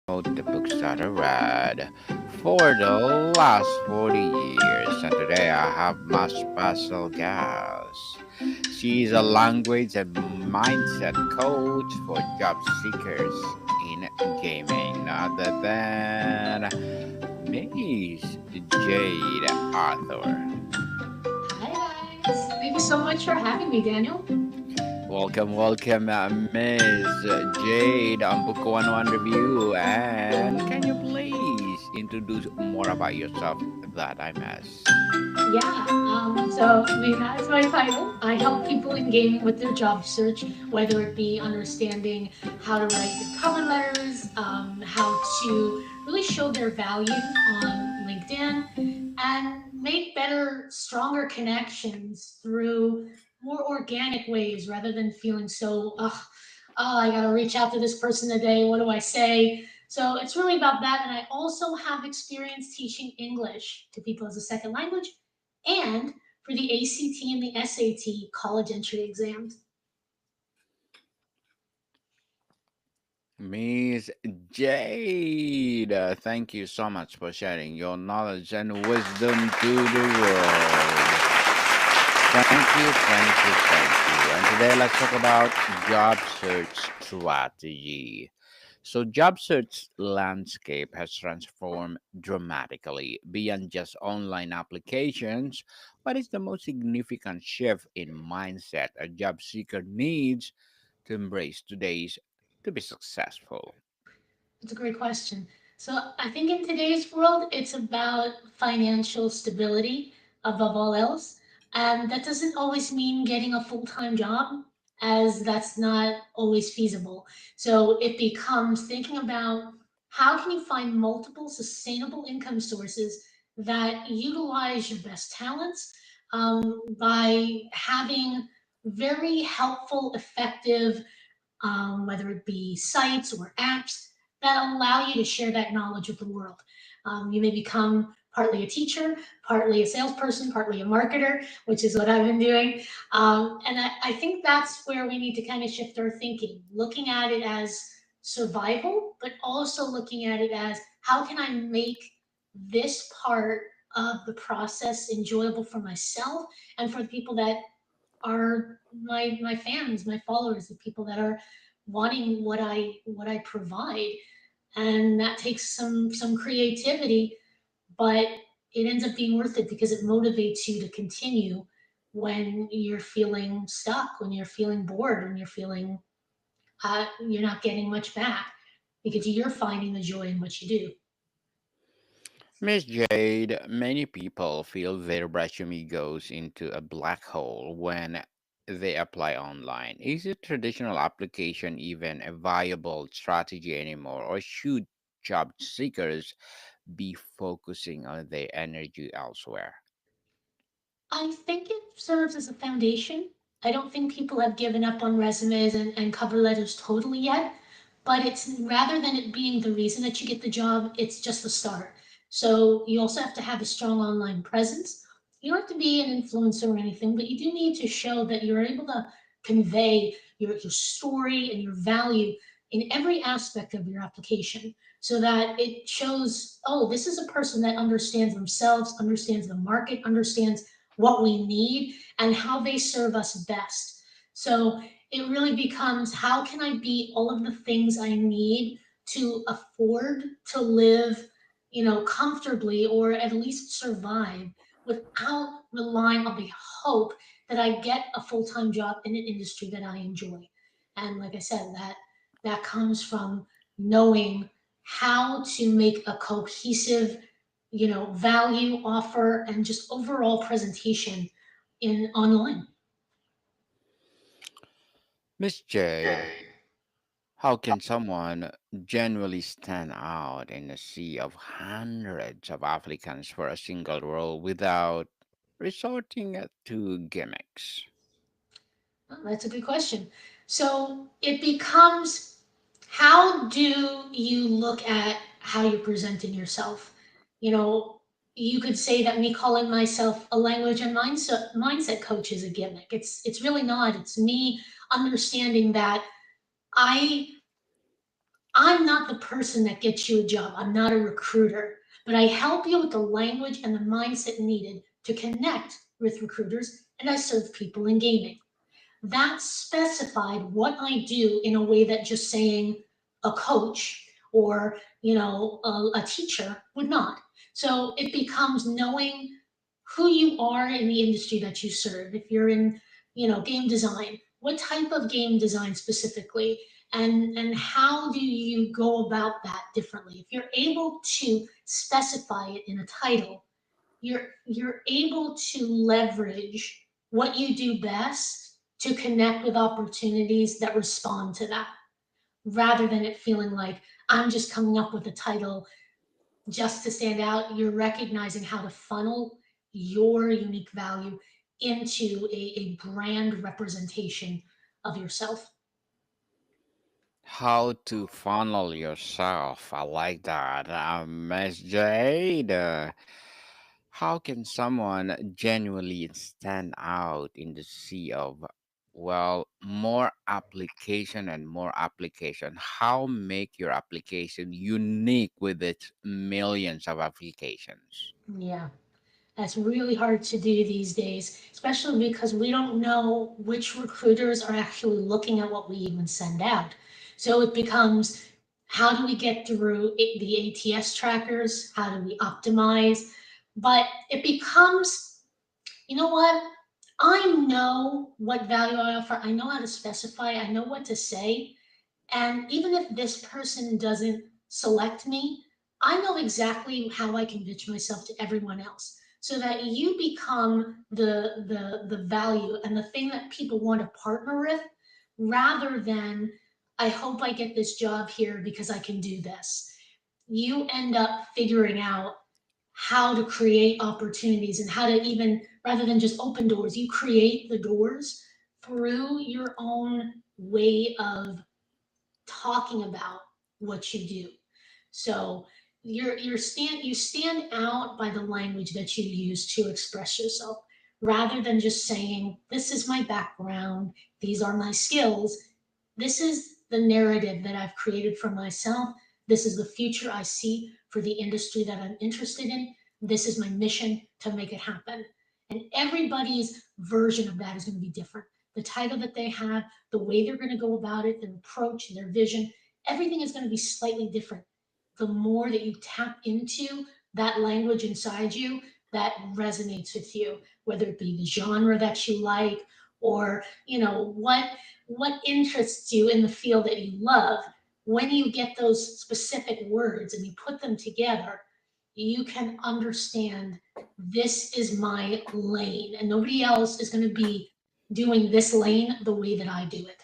the books that I read for the last 40 years. And today I have my special guest. She's a language and mindset coach for job seekers in gaming, other than Miss Jade Arthur. Hi guys. Thank you so much for having me, Daniel. Welcome, Miss Jade on Book 101 Review. And can you please introduce more about yourself that I miss? That's my title. I help people in gaming with their job search, whether it be understanding how to write the cover letters, how to really show their value on LinkedIn, and make better, stronger connections through more organic ways rather than feeling so, I gotta reach out to this person today. What do I say? So it's really about that. And I also have experience teaching English to people as a second language and for the ACT and the SAT college entry exams. Miss Jade, thank you so much for sharing your knowledge and wisdom to the world. Thank you. And today let's talk about job search strategy. So, job search landscape has transformed dramatically beyond just online applications. What is the most significant shift in mindset a job seeker needs to embrace today's to be successful? It's a great question. So I think in today's world, it's about financial stability above all else. And that doesn't always mean getting a full time job, as that's not always feasible. So it becomes thinking about how can you find multiple sustainable income sources that utilize your best talents by having very helpful, effective whether it be sites or apps that allow you to share that knowledge with the world. You may become partly a teacher, partly a salesperson, partly a marketer, which is what I've been doing. And I think that's where we need to kind of shift our thinking, looking at it as survival, but also looking at it as how can I make this part of the process enjoyable for myself and for the people that are my fans, my followers, the people that are wanting what I provide, and that takes some creativity, but it ends up being worth it because it motivates you to continue when you're feeling stuck, when you're feeling bored, when you're feeling you're not getting much back because you're finding the joy in what you do. Miss Jade, many people feel their resume goes into a black hole when they apply online. Is a traditional application even a viable strategy anymore, or should job seekers be focusing on their energy elsewhere? I think it serves as a foundation. I don't think people have given up on resumes and cover letters totally yet, but it's rather than it being the reason that you get the job, it's just the start. So you also have to have a strong online presence. You don't have to be an influencer or anything, but you do need to show that you're able to convey your story and your value in every aspect of your application so that it shows, oh, this is a person that understands themselves, understands the market, understands what we need, and how they serve us best. So it really becomes how can I be all of the things I need to afford to live, comfortably or at least survive without relying on the hope that I get a full-time job in an industry that I enjoy. And like I said, that comes from knowing how to make a cohesive value offer and just overall presentation in online. Miss Jade, how can someone genuinely stand out in a sea of hundreds of applicants for a single role without resorting to gimmicks? Oh, that's a good question. So it becomes how do you look at how you're presenting yourself? You know, you could say that me calling myself a language and mindset coach is a gimmick. It's really not. It's me understanding that I I'm not not the person that gets you a job. I'm not a recruiter, but I help you with the language and the mindset needed to connect with recruiters, and I serve people in gaming. That specified what I do in a way that just saying a coach or a teacher would not. So it becomes knowing who you are in the industry that you serve. If you're in game design, what type of game design specifically, and how do you go about that differently? If you're able to specify it in a title, you're able to leverage what you do best to connect with opportunities that respond to that, rather than it feeling like I'm just coming up with a title just to stand out. You're recognizing how to funnel your unique value into a brand representation of yourself. How to funnel yourself. I like that. Miss Jade, how can someone genuinely stand out in the sea of, well, more application and more application? How make your application unique with its millions of applications? Yeah. That's really hard to do these days, especially because we don't know which recruiters are actually looking at what we even send out. So it becomes, how do we get through the ATS trackers? How do we optimize? But it becomes, you know what? I know what value I offer. I know how to specify. I know what to say. And even if this person doesn't select me, I know exactly how I can pitch myself to everyone else, so that you become the value and the thing that people want to partner with, rather than I hope I get this job here because I can do this. You end up figuring out how to create opportunities and how to, even rather than just open doors, you create the doors through your own way of talking about what you do. So you stand out by the language that you use to express yourself, rather than just saying, this is my background, these are my skills. This is the narrative that I've created for myself. This is the future I see for the industry that I'm interested in. This is my mission to make it happen. And everybody's version of that is going to be different. The title that they have, the way they're going to go about it, their approach, their vision, everything is going to be slightly different. The more that you tap into that language inside you that resonates with you, whether it be the genre that you like, or what interests you in the field that you love. When you get those specific words and you put them together, you can understand, this is my lane, and nobody else is going to be doing this lane the way that I do it.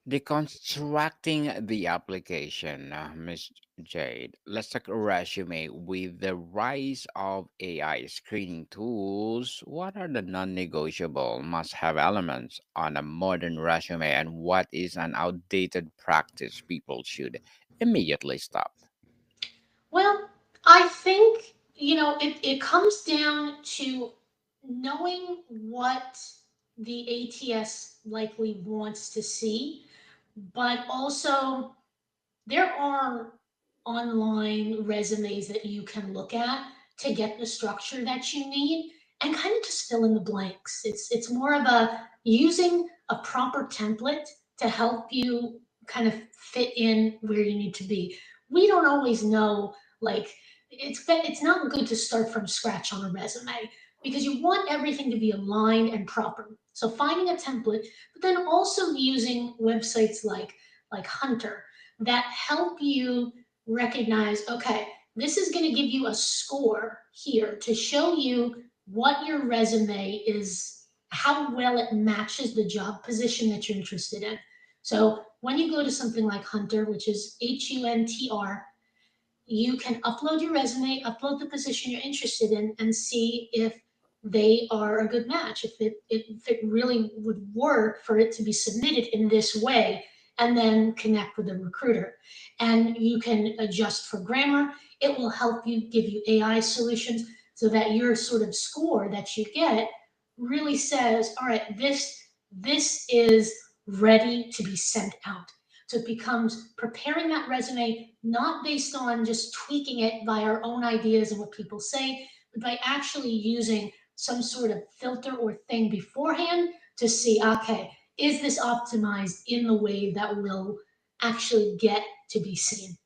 Deconstructing the application, Miss Jade. Let's talk resume. With the rise of AI screening tools, what are the non-negotiable must-have elements on a modern resume, and what is an outdated practice people should immediately stop? Well, I think, it comes down to knowing what the ATS likely wants to see, but also there are online resumes that you can look at to get the structure that you need, and kind of just fill in the blanks. It's more of a using a proper template to help you kind of fit in where you need to be. We don't always know, like, it's not good to start from scratch on a resume, because you want everything to be aligned and proper. So finding a template, but then also using websites like Hunter, that help you recognize, okay, this is going to give you a score here to show you what your resume is, how well it matches the job position that you're interested in. So when you go to something like Hunter, which is Huntr, you can upload your resume, upload the position you're interested in, and see if they are a good match, if it really would work for it to be submitted in this way, and then connect with the recruiter. And you can adjust for grammar. It will help you, give you AI solutions, so that your sort of score that you get really says, all right, this is ready to be sent out. So it becomes preparing that resume not based on just tweaking it by our own ideas and what people say, but by actually using some sort of filter or thing beforehand to see, okay, is this optimized in the way that will actually get to be seen?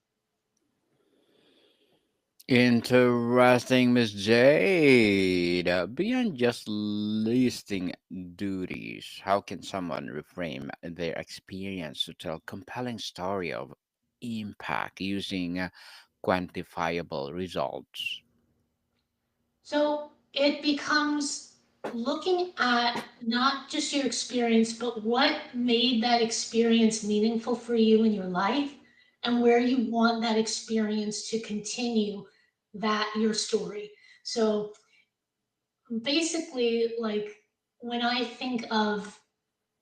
Interesting, Miss Jade. Beyond just listing duties, how can someone reframe their experience to tell compelling story of impact using quantifiable results? So it becomes looking at not just your experience, but what made that experience meaningful for you in your life and where you want that experience to continue that your story. So basically, like when I think of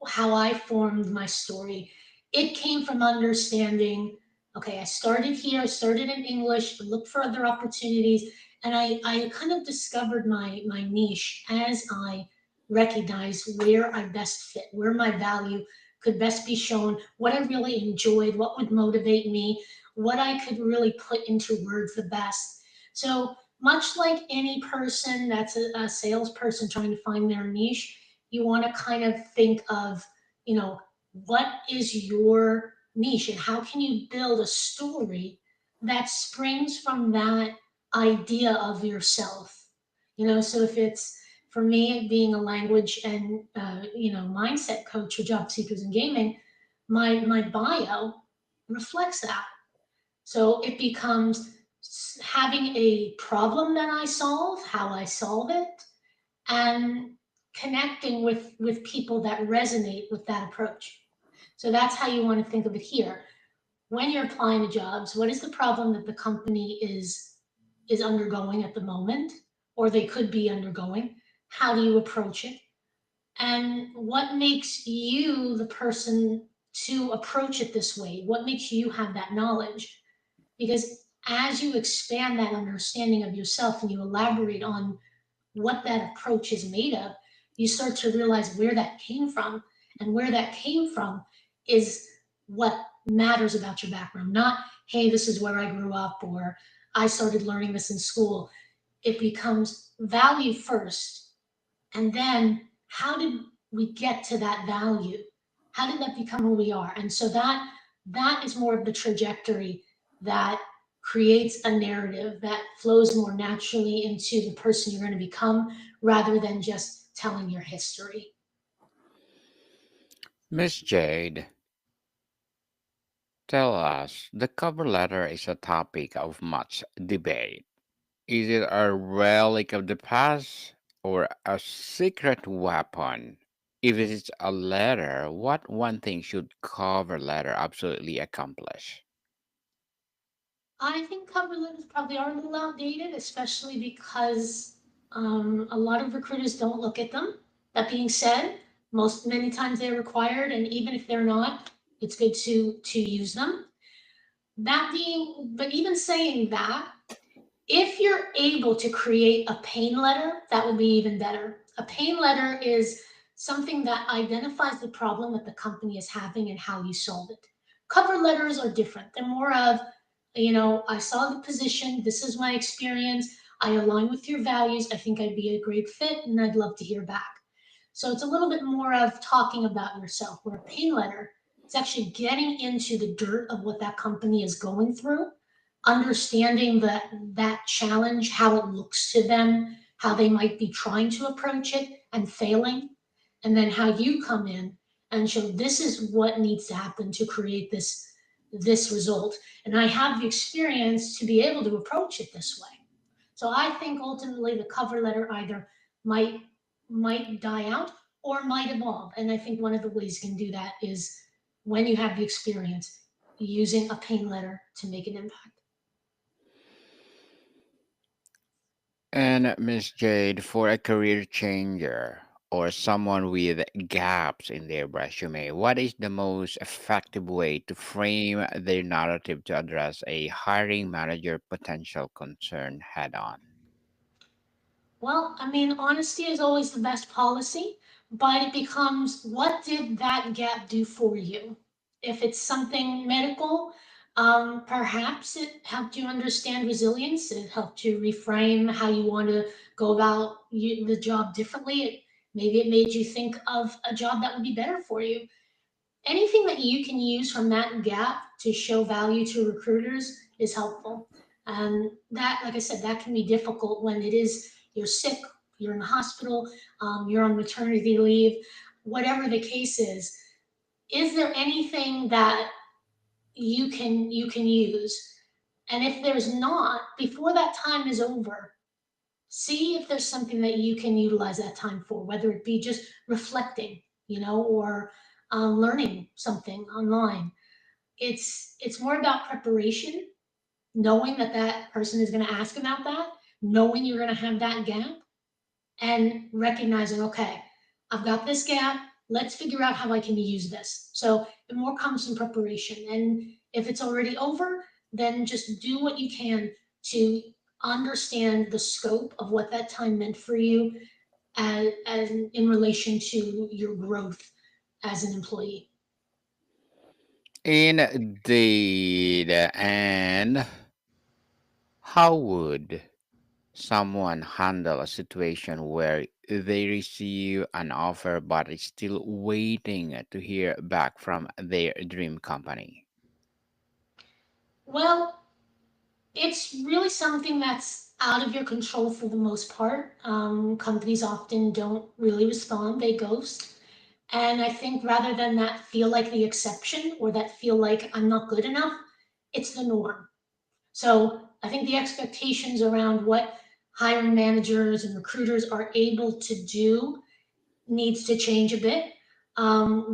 how I formed my story, it came from understanding, okay, I started here, I started in English, looked for other opportunities, and I kind of discovered my niche as I recognized where I best fit, where my value could best be shown, what I really enjoyed, what would motivate me, what I could really put into words the best. So much like any person that's a salesperson trying to find their niche, you want to kind of think of, you know, what is your niche and how can you build a story that springs from that idea of yourself. So if it's, for me, being a language and mindset coach for job seekers in gaming, my bio reflects that. So it becomes having a problem that I solve, how I solve it, and connecting with people that resonate with that approach. So that's how you want to think of it here. When you're applying to jobs, what is the problem that the company is undergoing at the moment, or they could be undergoing? How do you approach it? And what makes you the person to approach it this way? What makes you have that knowledge? Because as you expand that understanding of yourself and you elaborate on what that approach is made of, you start to realize where that came from. And where that came from is what matters about your background. Not, hey, this is where I grew up, or I started learning this in school. It becomes value first. And then how did we get to that value? How did that become who we are? And so that is more of the trajectory that creates a narrative that flows more naturally into the person you're going to become rather than just telling your history. Miss Jade, tell us, the cover letter is a topic of much debate. Is it a relic of the past or a secret weapon? If it is a letter, what one thing should cover letter absolutely accomplish? I think cover letters probably are a little outdated, especially because a lot of recruiters don't look at them. That being said, many times they're required, and even if they're not, it's good to use them. But even saying that, if you're able to create a pain letter, that would be even better. A pain letter is something that identifies the problem that the company is having and how you solve it. Cover letters are different. They're more of, I saw the position, this is my experience, I align with your values, I think I'd be a great fit, and I'd love to hear back. So it's a little bit more of talking about yourself, where a pain letter is actually getting into the dirt of what that company is going through, understanding that challenge, how it looks to them, how they might be trying to approach it and failing, and then how you come in and show this is what needs to happen to create this result. And I have the experience to be able to approach it this way. So I think ultimately the cover letter either might might die out or might evolve. And I think one of the ways you can do that is when you have the experience using a pain letter to make an impact. And Miss Jade, for a career changer or someone with gaps in their resume, what is the most effective way to frame their narrative to address a hiring manager potential concern head on? Well, I mean, honesty is always the best policy, but it becomes what did that gap do for you? If it's something medical, perhaps it helped you understand resilience. It helped you reframe how you want to go about the job differently. Maybe it made you think of a job that would be better for you. Anything that you can use from that gap to show value to recruiters is helpful. And that, like I said, that can be difficult when it is you're sick, you're in the hospital, you're on maternity leave, whatever the case is. Is there anything that you can use? And if there's not, before that time is over, see if there's something that you can utilize that time for, whether it be just reflecting, or learning something online. It's more about preparation, knowing that that person is going to ask about that, knowing you're going to have that gap, and recognizing, okay, I've got this gap. Let's figure out how I can use this. So it more comes from preparation. And if it's already over, then just do what you can to understand the scope of what that time meant for you as in relation to your growth as an employee. Indeed. And how would someone handle a situation where they receive an offer but is still waiting to hear back from their dream company? Well, it's really something that's out of your control for the most part. Companies often don't really respond, they ghost. And I think rather than that feel like the exception or that feel like I'm not good enough, it's the norm. So I think the expectations around what hiring managers and recruiters are able to do needs to change a bit.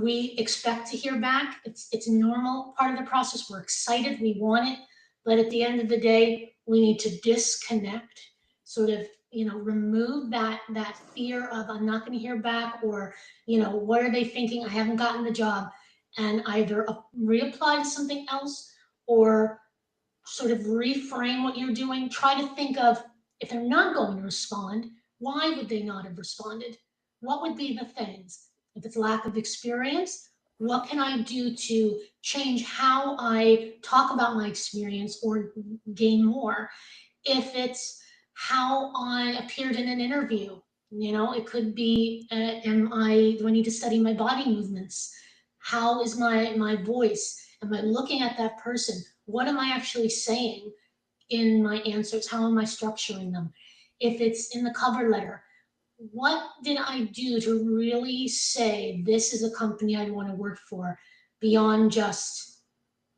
We expect to hear back. It's a normal part of the process. We're excited. We want it, but at the end of the day, we need to disconnect. Sort of, remove that fear of I'm not going to hear back, or what are they thinking? I haven't gotten the job, and either reapply to something else or sort of reframe what you're doing. Try to think of, if they're not going to respond, why would they not have responded? What would be the things? If it's lack of experience, what can I do to change how I talk about my experience or gain more? If it's how I appeared in an interview, it could be, do I need to study my body movements? How is my voice? Am I looking at that person? What am I actually saying in my answers? How am I structuring them? If it's in the cover letter, what did I do to really say this is a company I want to work for beyond just,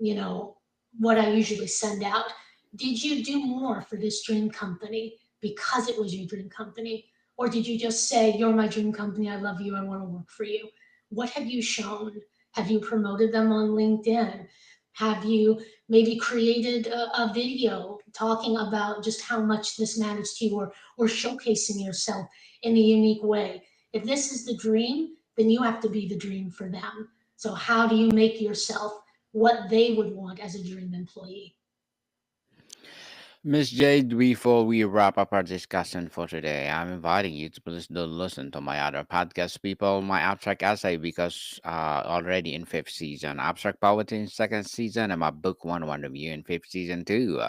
you know, what I usually send out? Did you do more for this dream company because it was your dream company? Or did you just say, you're my dream company, I love you, I want to work for you? What have you shown? Have you promoted them on LinkedIn? Have you maybe created a video talking about just how much this matters to you, or showcasing yourself in a unique way? If this is the dream, then you have to be the dream for them. So, how do you make yourself what they would want as a dream employee? Miss Jade, before we wrap up our discussion for today, I'm inviting you to please do listen to my other podcast, people, my abstract essay, because already in fifth season, abstract poetry in second season, and my book 101 review in fifth season too,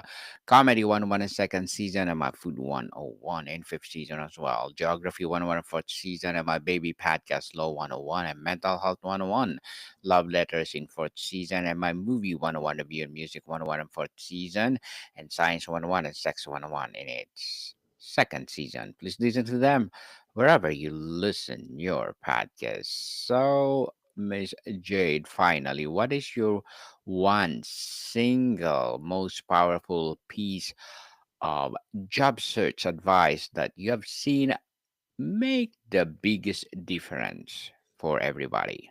comedy 101 in second season, and my food 101 in fifth season as well, geography 101 in fourth season, and my baby podcast law 101 and mental health 101, love letters in fourth season, and my movie 101 review and music 101 in fourth season, and Science 101 and Sex 101 in its second season. Please listen to them wherever you listen your podcast. So, Miss Jade, finally, what is your one single most powerful piece of job search advice that you have seen make the biggest difference for everybody?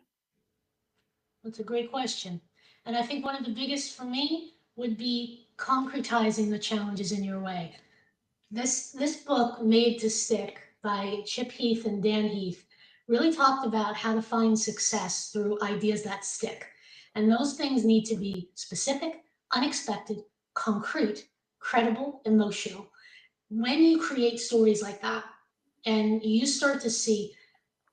That's a great question. And I think one of the biggest for me would be concretizing the challenges in your way. This book, Made to Stick by Chip Heath and Dan Heath, really talked about how to find success through ideas that stick. And those things need to be specific, unexpected, concrete, credible, emotional. When you create stories like that and you start to see,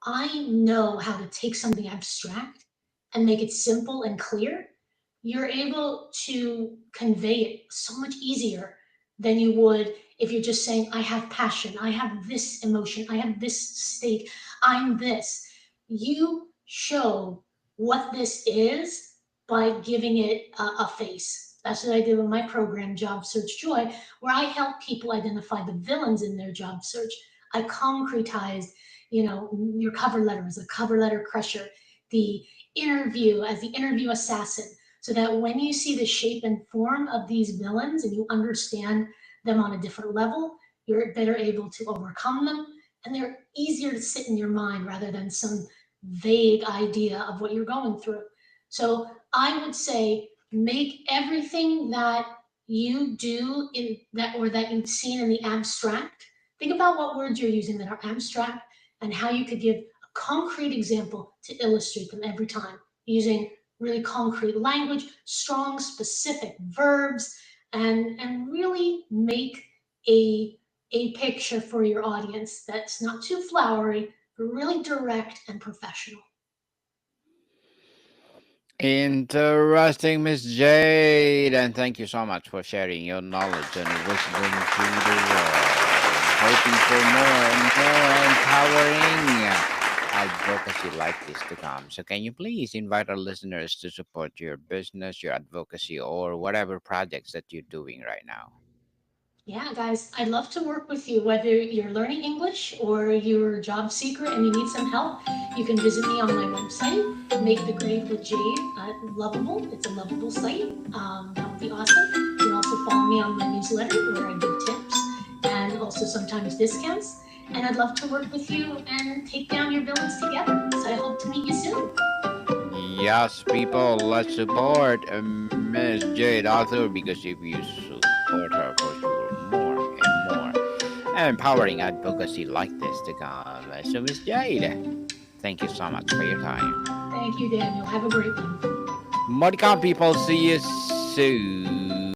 I know how to take something abstract and make it simple and clear, you're able to convey it so much easier than you would if you're just saying, I have passion, I have this emotion, I have this state, I'm this. You show what this is by giving it a face. That's what I did with my program, Job Search Joy, where I help people identify the villains in their job search. I concretized, your cover letter as a cover letter crusher, the interview as the interview assassin, so that when you see the shape and form of these villains and you understand them on a different level, you're better able to overcome them, and they're easier to sit in your mind rather than some vague idea of what you're going through. So I would say make everything that you do in that or that you've seen in the abstract. Think about what words you're using that are abstract and how you could give a concrete example to illustrate them every time using really concrete language, strong, specific verbs, and really make a a picture for your audience that's not too flowery, but really direct and professional. Interesting, Miss Jade, and thank you so much for sharing your knowledge and wisdom to the world. Hoping for more and more empowering advocacy like this to come. So, can you please invite our listeners to support your business, your advocacy, or whatever projects that you're doing right now? Yeah, guys, I'd love to work with you. Whether you're learning English or you're a job seeker and you need some help, you can visit me on my website, Make the Grade with Jade. Lovable, it's a lovable site. That would be awesome. You can also follow me on my newsletter where I give tips and also sometimes discounts. And I'd love to work with you and take down your villains together. So I hope to meet you soon. Yes, people, let's support Miss Jade Arthur because if you support her for sure, more and more empowering advocacy like this to come. So, Miss Jade, thank you so much for your time. Thank you, Daniel. Have a great one. More to come, people. See you soon.